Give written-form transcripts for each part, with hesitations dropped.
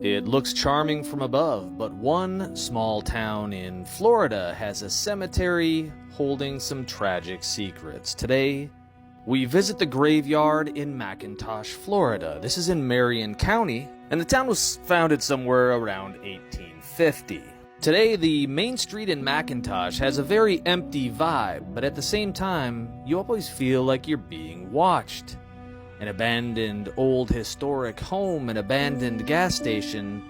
It looks charming from above, but one small town in Florida has a cemetery holding some tragic secrets. Today, we visit the graveyard in McIntosh, Florida. This is in Marion County, and the town was founded somewhere around 1850. Today, the main street in McIntosh has a very empty vibe, but at the same time, you always feel like you're being watched. An abandoned old historic home and abandoned gas station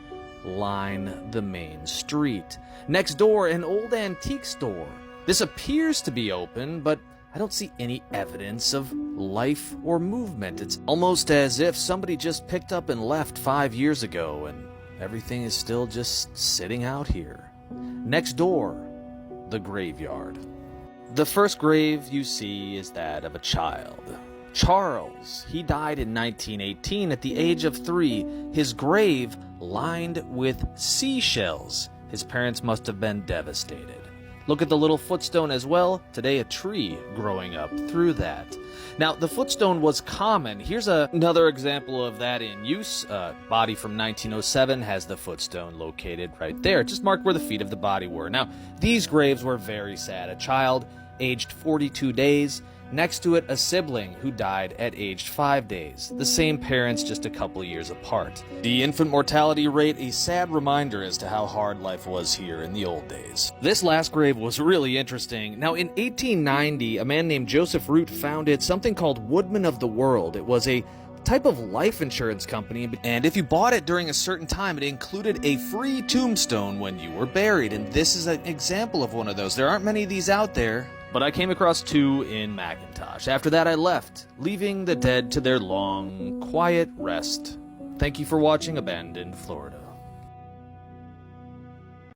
line the main street. Next door, an old antique store. This appears to be open, but I don't see any evidence of life or movement. It's almost as if somebody just picked up and left 5 years ago, and everything is still just sitting out here. Next door, the graveyard. The first grave you see is that of a child. Charles, he died in 1918 at the age of 3, his grave lined with seashells. His parents must have been devastated. Look at the little footstone as well. Today, a tree growing up through that. Now, the footstone was common. Here's another example of that in use. Body from 1907 has the footstone located right there, just marked where the feet of the body were. Now, these graves were very sad. A child aged 42 days. Next to it, a sibling who died at aged 5 days. The same parents, just a couple years apart. The infant mortality rate, a sad reminder as to how hard life was here in the old days. This last grave was really interesting. Now, in 1890, a man named Joseph Root founded something called Woodman of the World. It was a type of life insurance company, and if you bought it during a certain time, it included a free tombstone when you were buried, and this is an example of one of those. There aren't many of these out there, but I came across 2 in McIntosh. After that, I left, leaving the dead to their long, quiet rest. Thank you for watching Abandoned Florida.